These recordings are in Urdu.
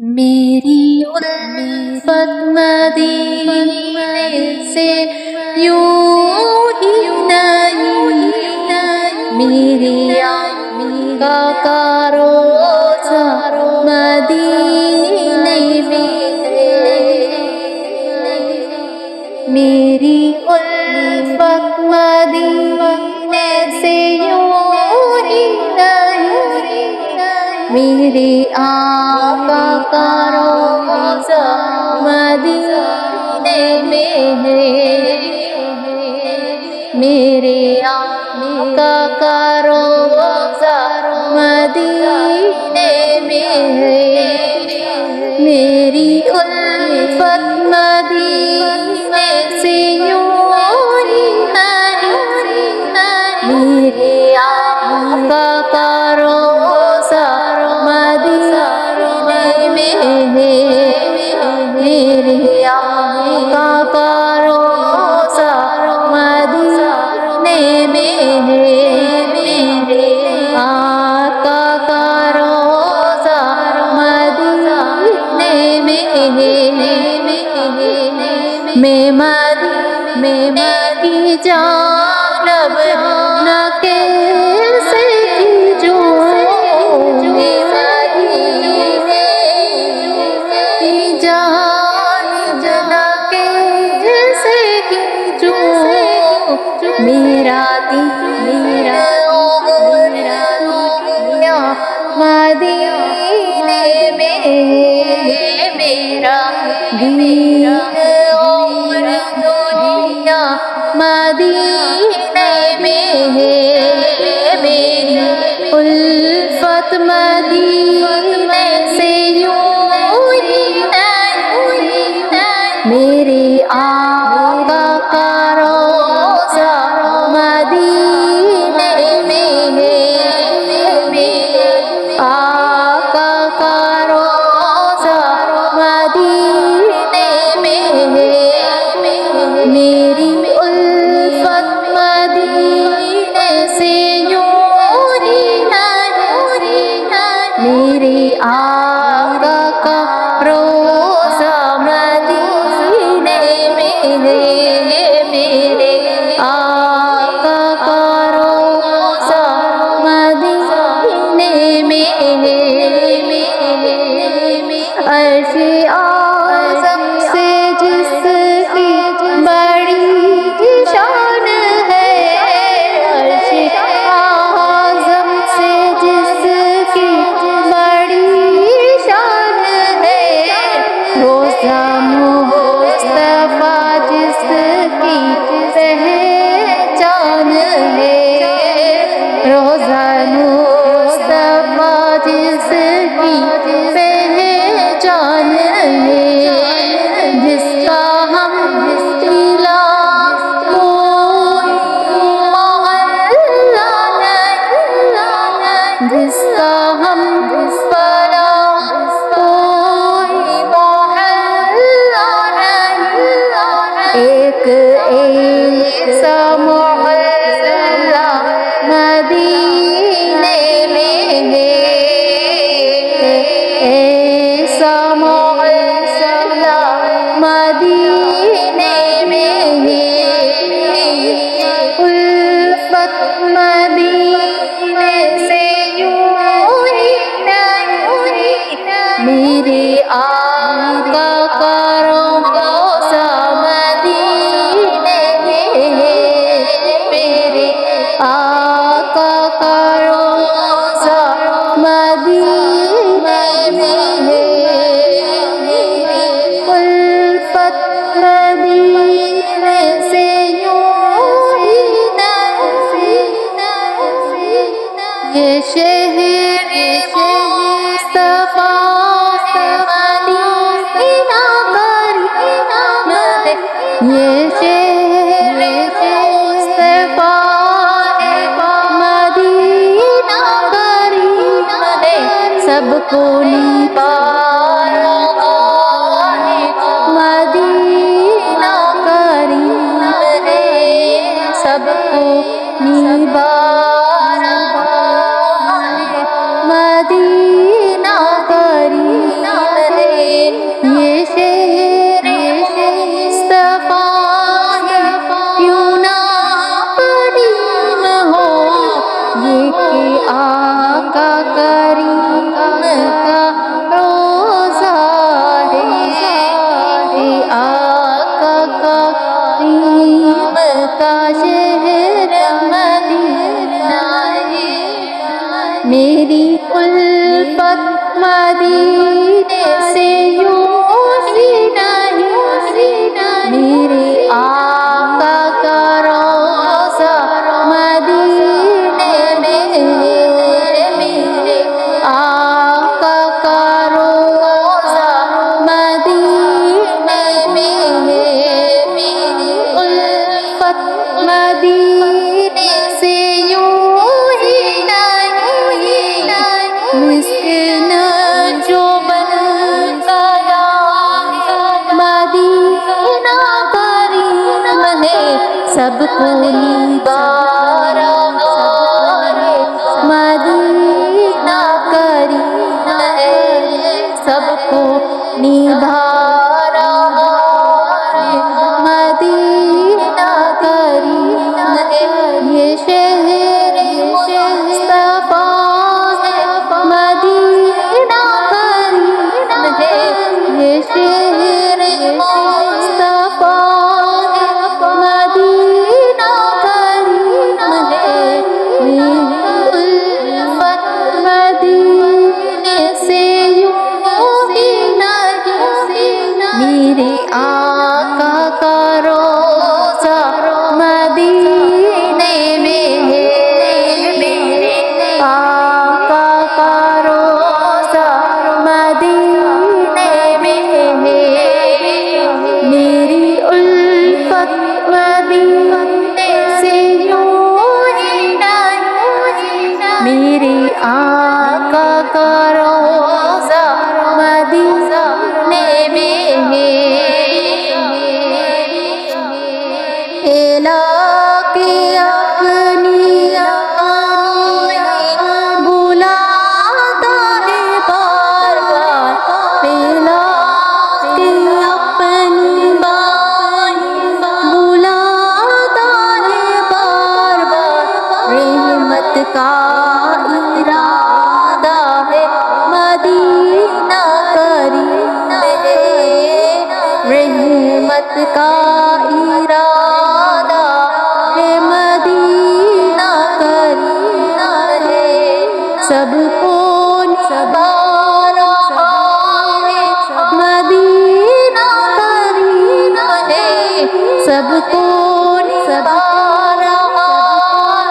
میری الفت مدینے سے یوں ہی نہیں، میری آقا کا روضہ مدینے میں ہے۔ میری الفت مدینے سے یوں ہی نہیں، میری آقا کا روضہ مدینے میں ہے۔ میرے آقا کا روضہ مدینے میں ہے۔ میری الفت مدینے سے یوں ہی نہیں، میرے آقا کا روضہ مدینے میں ہے۔ میرے آقا کا روضہ مدینے میں ہے۔ میرے آقا کا روضہ مدینے میں ہے۔ میں مدینے کی جانب نہ کیسے جوں، میں مدینے کی جانب نہ کیسے جوں، میرا دل مدینے میں ہے۔ میرا دل اور دنیا مدینے میں ہے۔ میری الفت مدینے سے یوں ہی نہیں، میرے آقا کا روضہ مدینے میں ہے۔ میرے آقا کا روضہ مدینے میں ہے۔ میری الفت مدینے سے یوں ہی نہیں، میرے آقا کا روضہ مدینے میں ہے۔ میرے آقا کا روضہ مدینے میں ہے۔ عرش اعظم سے جس کی بڑی شان ہے، عرش اعظم سے جس کی بڑی شان ہے، روضہ مصطفیٰ جس کی پہچان ہے، روضہ مصطفیٰ جس کی پہچان ہے، جس کا ہم جس کا ہم فلاح کوئی محلہ نہیں، ایک سا محلہ مدینے میں ہے۔ ایسا محلہ مدینے میں ہے۔ الفت مدینے سے یوں ہی نہیں، میرے آقا کا روضہ مدینے میں ہے۔ میرے آقا کا روضہ مدینے میں ہے۔ الفت مدینے سے یوں ہی نہیں، یہ شہر مصطفیٰ مدینہ کریم ہے، یہ شہر مصطفیٰ مدینہ کریم ہے، سب کو مدینہ کریم ہے، سب کو مدینہ کریم ہے۔ مدینے سے یوں ہی نہیں، میرے آقا کا روضہ مدینے میں، میرے آقا کا روضہ مدینے میں، میری الفت مدینے سے یوں ہی نہیں، مسکین جو بن گیا مدینہ کریم ہے، سب کو نگار ہے مدینہ کریم ہے، سب کو نبھا رہا ہے مدینہ کریم ہے، یہ شہر مصطفیٰ ہے مدینہ کریم ہے، یہ شہر مصطفیٰ ہے مدینہ کریم ہے، میری الفت مدینے سے یوں ہی نہیں، میرے آقا کا روضہ مدینے میں ہے، میرے آقا کا روضہ مدینے میں ہے، میری الفت مدینے سے یوں ہی نہیں، میرے آقا کا روضہ مدینے میں ہے، پھیلا کے اپنی آئیں بلاتا ہے بار بار، پھیلا کے اپنی بائیں بلاتا ہے بار بار، رحمت کا ارادہ ہے مدینہ کریم ہے، رحمت کا ارادہ ہے مدینہ کریم ہے، سب کو نبھا رہا ہے مدینہ کریم ہے، سب کو نبھا رہا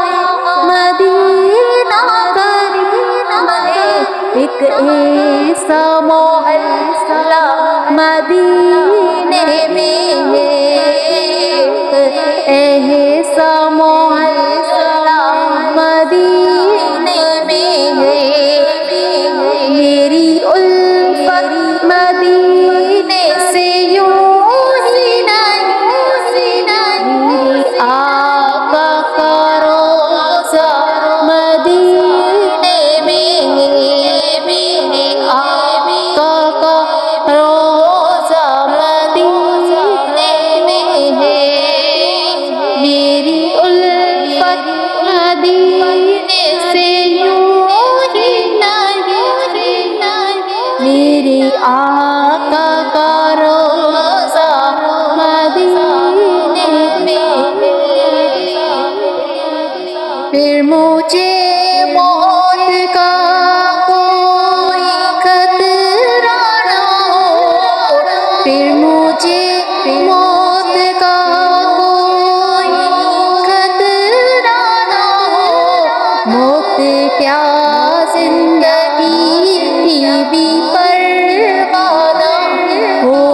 ہے مدینہ کریم ہے، ایک ایسا محلہ مدینے میں ہے، ایسا محلہ مدینے میں ہے، میری الفت مدینے سے یوں ہی نہیں، میرے آقا کا روضہ مدینے میں ہے، میرے آقا کا روضہ مدینے میں ہے، میری الفت مدینے سے یوں ہی نہیں، میرے آقا کا روضہ مدینے میں ہے، پھر مجھے موت کا کوئی خطرہ نہ ہو، پھر مجھے موت کا کوئی خطرہ نہ ہو، موت کیا زندگی کی بھی پرواہ نہ ہو،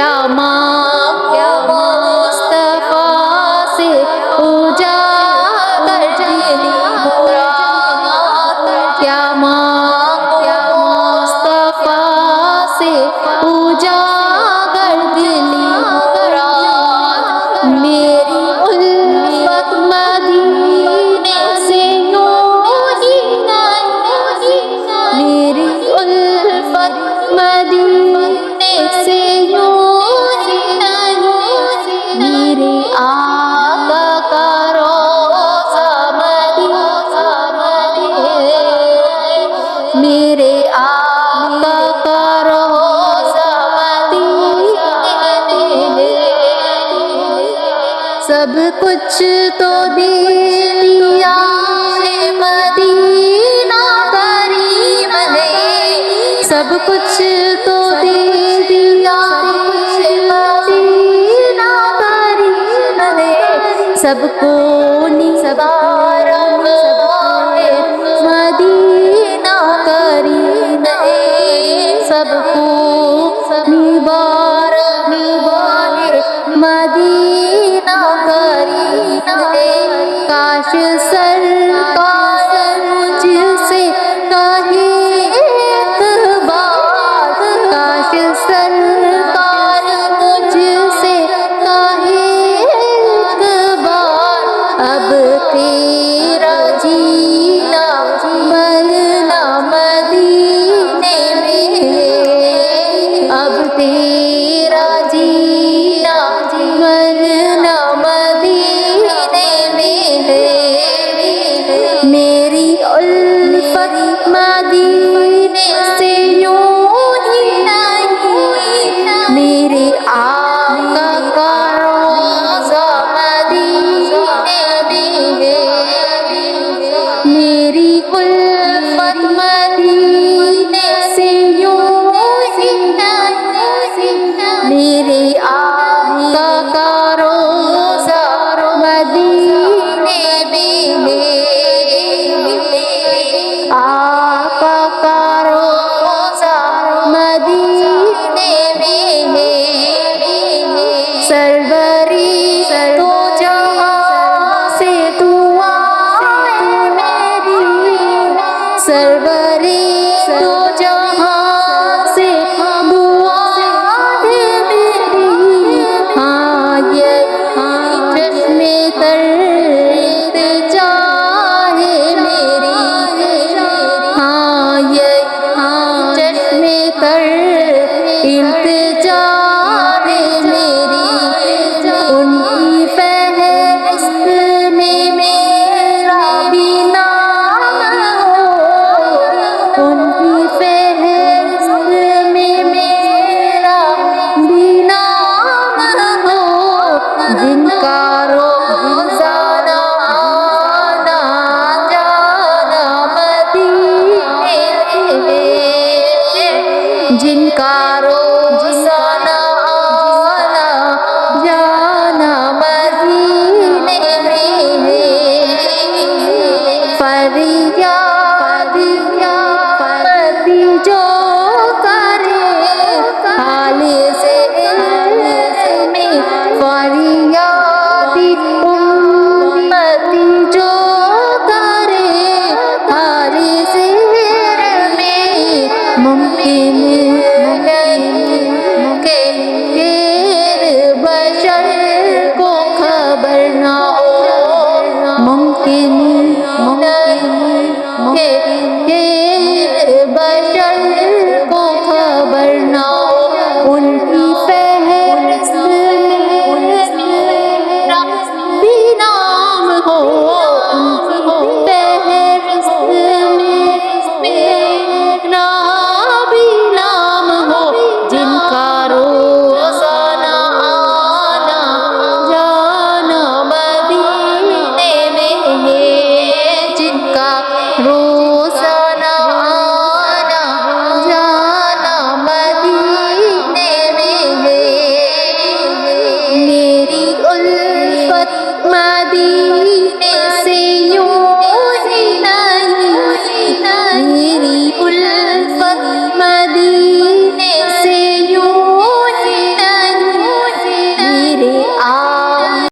کیا مانگو مصطفیٰ سے اجاگر دلی مراد، کیا مانگو مصطفیٰ سے اجاگر دلی مراد، میری الفت مدینے سے یوں ہی نہیں، میری الفت مدینے سے یوں ہی نہیں، میرے آقا کا روضہ مدینے، میرے آقا کا روضہ مدینے، سب کچھ تو دے دیا ہے مدینہ کریم نے، سب کچھ تو دے دیا ہے مدینہ کریم نے، سب کو نثارا ہے مدینہ کریم نے، سب کو مبارک ہے مدینہ کریم نے، کاش سرکار مجھ سے کہے ایک بات، کاش سرکار مجھ سے کہے ایک بار، اب تیرا جینا مرنا مدینے میں، اب تیرا جینا مرنا مدینے میں ہے، میری الفت مدینے سے یوں ہی نہیں، میرے آقا کا روضہ مدینے میں ہے، میری الفت مدینے سے یوں ہی نہیں، میرے آقا کا روضہ مدینے